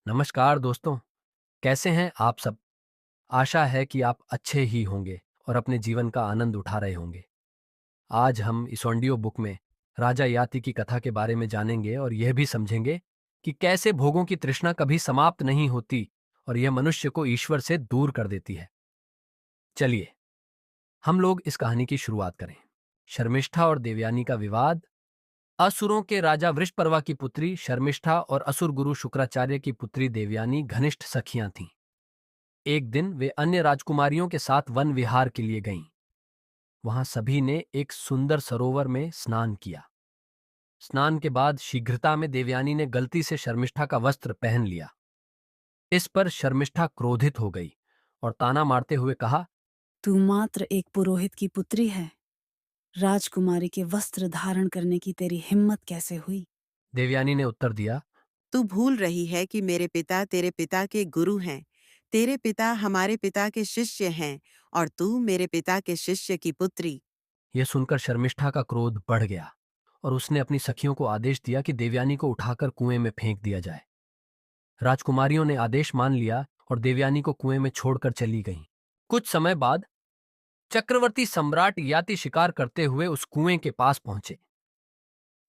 नमस्कार दोस्तों। कैसे हैं आप सब? आशा है कि आप अच्छे ही होंगे और अपने जीवन का आनंद उठा रहे होंगे। आज हम इस ऑडियो बुक में राजा याति की कथा के बारे में जानेंगे और यह भी समझेंगे कि कैसे भोगों की तृष्णा कभी समाप्त नहीं होती और यह मनुष्य को ईश्वर से दूर कर देती है। चलिए हम लोग इस कहानी की शुरुआत करें। शर्मिष्ठा और देवयानी का विवाद। असुरों के राजा वृषपर्वा की पुत्री शर्मिष्ठा और असुर गुरु शुक्राचार्य की पुत्री देवयानी घनिष्ठ सखियां थीं। एक दिन वे अन्य राजकुमारियों के साथ वन विहार के लिए गईं। वहां सभी ने एक सुंदर सरोवर में स्नान किया। स्नान के बाद शीघ्रता में देवयानी ने गलती से शर्मिष्ठा का वस्त्र पहन लिया। इस पर शर्मिष्ठा क्रोधित हो गई और ताना मारते हुए कहा, तू मात्र एक पुरोहित की पुत्री है। राजकुमारी के वस्त्र धारण करने की तेरी हिम्मत कैसे हुई? देवयानी ने उत्तर दिया, तू भूल रही है कि मेरे पिता तेरे पिता के गुरु हैं। तेरे पिता हमारे पिता के शिष्य हैं और तू मेरे पिता के शिष्य की पुत्री। यह सुनकर शर्मिष्ठा का क्रोध बढ़ गया और उसने अपनी सखियों को आदेश दिया कि देवयानी को उठाकर कुएं में फेंक दिया जाए। राजकुमारियों ने आदेश मान लिया और देवयानी को कुएं में छोड़कर चली गईं। कुछ समय बाद चक्रवर्ती सम्राट याति शिकार करते हुए उस कुएं के पास पहुंचे।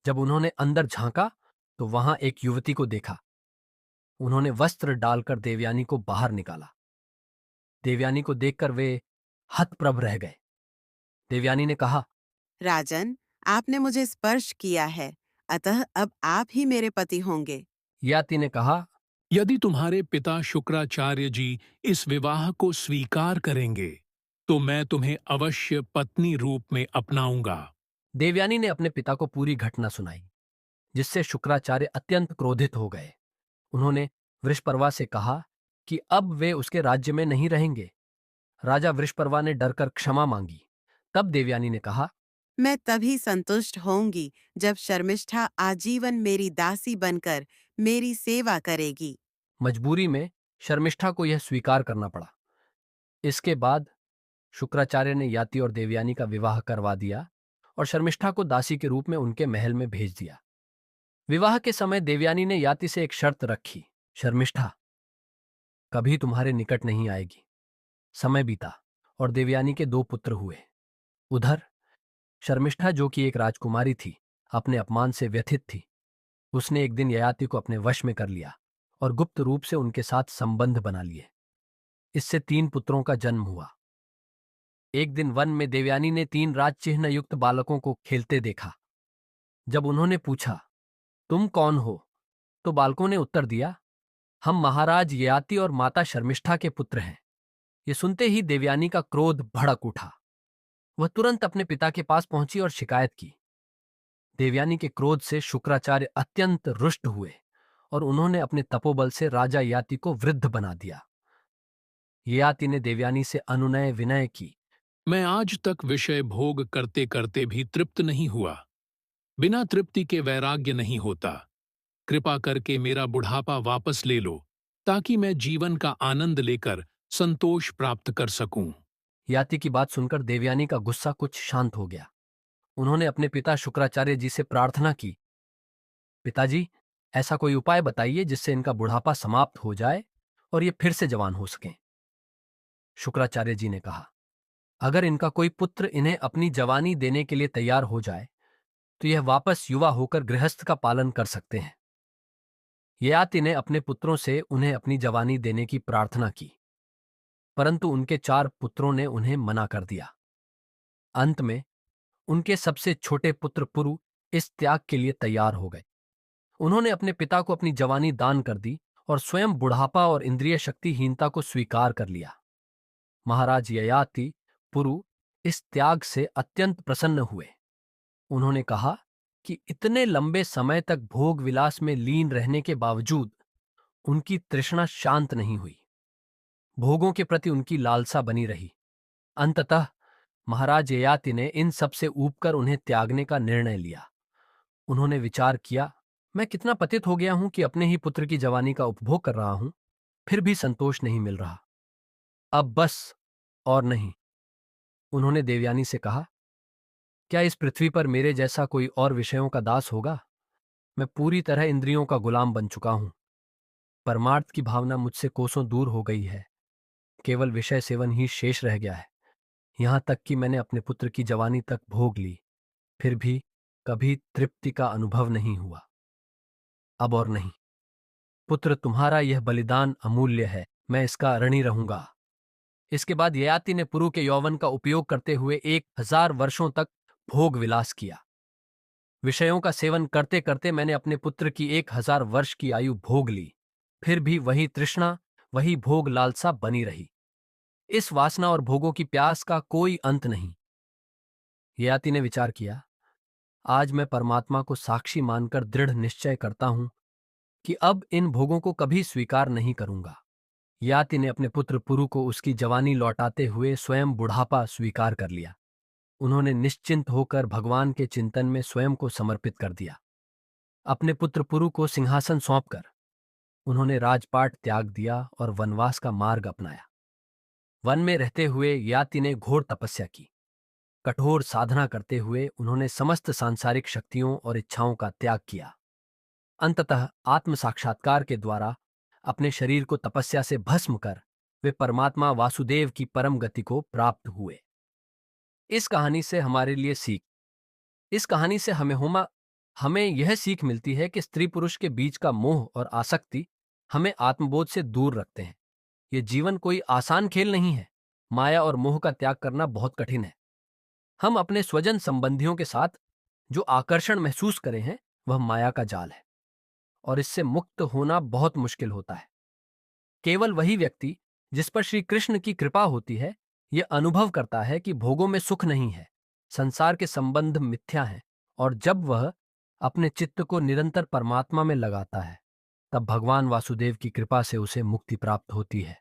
जब उन्होंने अंदर झांका तो वहां एक युवती को देखा। उन्होंने वस्त्र डालकर देवयानी को बाहर निकाला। देवयानी को देखकर वे हतप्रभ रह गए। देवयानी ने कहा, राजन, आपने मुझे स्पर्श किया है, अतः अब आप ही मेरे पति होंगे। याति ने कहा, यदि तुम्हारे पिता शुक्राचार्य जी इस विवाह को स्वीकार करेंगे, तो मैं तुम्हें अवश्य पत्नी रूप में अपनाऊंगा। देवयानी ने अपने पिता को पूरी घटना सुनाई, जिससे शुक्राचार्य अत्यंत क्रोधित हो गए। उन्होंने वृषपर्वा से कहा कि अब वे उसके राज्य में नहीं रहेंगे। राजा वृषपर्वा ने डरकर क्षमा मांगी। तब देवयानी ने कहा, मैं तभी संतुष्ट होंगी जब शर्मिष्ठा आजीवन मेरी दासी बनकर मेरी सेवा करेगी। मजबूरी में शर्मिष्ठा को यह स्वीकार करना पड़ा। इसके बाद शुक्राचार्य ने याति और देवयानी का विवाह करवा दिया और शर्मिष्ठा को दासी के रूप में उनके महल में भेज दिया। विवाह के समय देवयानी ने याति से एक शर्त रखी, शर्मिष्ठा कभी तुम्हारे निकट नहीं आएगी। समय बीता और देवयानी के दो पुत्र हुए। उधर शर्मिष्ठा, जो कि एक राजकुमारी थी, अपने अपमान से व्यथित थी। उसने एक दिन ययाति को अपने वश में कर लिया और गुप्त रूप से उनके साथ संबंध बना लिए। इससे 3 पुत्रों का जन्म हुआ। एक दिन वन में देवयानी ने 3 राज चिन्ह युक्त बालकों को खेलते देखा। जब उन्होंने पूछा, तुम कौन हो, तो बालकों ने उत्तर दिया, हम महाराज ययाति और माता शर्मिष्ठा के पुत्र हैं। ये सुनते ही देवयानी का क्रोध भड़क उठा। वह तुरंत अपने पिता के पास पहुंची और शिकायत की। देवयानी के क्रोध से शुक्राचार्य अत्यंत रुष्ट हुए और उन्होंने अपने तपोबल से राजा ययाति को वृद्ध बना दिया। ययाति ने देवयानी से अनुनय विनय की। मैं आज तक विषय भोग करते करते भी तृप्त नहीं हुआ। बिना तृप्ति के वैराग्य नहीं होता। कृपा करके मेरा बुढ़ापा वापस ले लो, ताकि मैं जीवन का आनंद लेकर संतोष प्राप्त कर सकूं। ययाति की बात सुनकर देवयानी का गुस्सा कुछ शांत हो गया। उन्होंने अपने पिता शुक्राचार्य जी से प्रार्थना की, पिताजी, ऐसा कोई उपाय बताइए जिससे इनका बुढ़ापा समाप्त हो जाए और ये फिर से जवान हो सकें। शुक्राचार्य जी ने कहा, अगर इनका कोई पुत्र इन्हें अपनी जवानी देने के लिए तैयार हो जाए तो यह वापस युवा होकर गृहस्थ का पालन कर सकते हैं। ययाति ने अपने पुत्रों से उन्हें अपनी जवानी देने की प्रार्थना की, परंतु उनके 4 पुत्रों ने उन्हें मना कर दिया। अंत में उनके सबसे छोटे पुत्र पुरु इस त्याग के लिए तैयार हो गए। उन्होंने अपने पिता को अपनी जवानी दान कर दी और स्वयं बुढ़ापा और इंद्रिय शक्तिहीनता को स्वीकार कर लिया। महाराज ययाति पुरु इस त्याग से अत्यंत प्रसन्न हुए। उन्होंने कहा कि इतने लंबे समय तक भोग विलास में लीन रहने के बावजूद उनकी तृष्णा शांत नहीं हुई। भोगों के प्रति उनकी लालसा बनी रही। अंततः महाराज ययाति ने इन सब से ऊबकर उन्हें त्यागने का निर्णय लिया। उन्होंने विचार किया, मैं कितना पतित हो गया हूं कि अपने ही पुत्र की जवानी का उपभोग कर रहा हूं, फिर भी संतोष नहीं मिल रहा। अब बस और नहीं। उन्होंने देवयानी से कहा, क्या इस पृथ्वी पर मेरे जैसा कोई और विषयों का दास होगा? मैं पूरी तरह इंद्रियों का गुलाम बन चुका हूं। परमार्थ की भावना मुझसे कोसों दूर हो गई है। केवल विषय सेवन ही शेष रह गया है। यहां तक कि मैंने अपने पुत्र की जवानी तक भोग ली, फिर भी कभी तृप्ति का अनुभव नहीं हुआ। अब और नहीं। पुत्र, तुम्हारा यह बलिदान अमूल्य है, मैं इसका ऋणी रहूंगा। इसके बाद ययाति ने पुरु के यौवन का उपयोग करते हुए 1000 वर्षों तक भोग विलास किया। विषयों का सेवन करते करते मैंने अपने पुत्र की 1000 वर्ष की आयु भोग ली, फिर भी वही तृष्णा, वही भोग लालसा बनी रही। इस वासना और भोगों की प्यास का कोई अंत नहीं। ययाति ने विचार किया, आज मैं परमात्मा को साक्षी मानकर दृढ़ निश्चय करता हूं कि अब इन भोगों को कभी स्वीकार नहीं करूंगा। ययाति ने अपने पुत्र पुरु को उसकी जवानी लौटाते हुए स्वयं बुढ़ापा स्वीकार कर लिया। उन्होंने निश्चिंत होकर भगवान के चिंतन में स्वयं को समर्पित कर दिया। अपने पुत्र पुरु को सिंहासन सौंपकर उन्होंने राजपाट त्याग दिया और वनवास का मार्ग अपनाया। वन में रहते हुए ययाति ने घोर तपस्या की। कठोर साधना करते हुए उन्होंने समस्त सांसारिक शक्तियों और इच्छाओं का त्याग किया। अंततः आत्म साक्षात्कार के द्वारा अपने शरीर को तपस्या से भस्म कर वे परमात्मा वासुदेव की परम गति को प्राप्त हुए। इस कहानी से हमारे लिए सीख, इस कहानी से हमें यह सीख मिलती है कि स्त्री पुरुष के बीच का मोह और आसक्ति हमें आत्मबोध से दूर रखते हैं। ये जीवन कोई आसान खेल नहीं है। माया और मोह का त्याग करना बहुत कठिन है। हम अपने स्वजन संबंधियों के साथ जो आकर्षण महसूस करे हैं वह माया का जाल है और इससे मुक्त होना बहुत मुश्किल होता है। केवल वही व्यक्ति जिस पर श्री कृष्ण की कृपा होती है यह अनुभव करता है कि भोगों में सुख नहीं है, संसार के संबंध मिथ्या हैं, और जब वह अपने चित्त को निरंतर परमात्मा में लगाता है तब भगवान वासुदेव की कृपा से उसे मुक्ति प्राप्त होती है।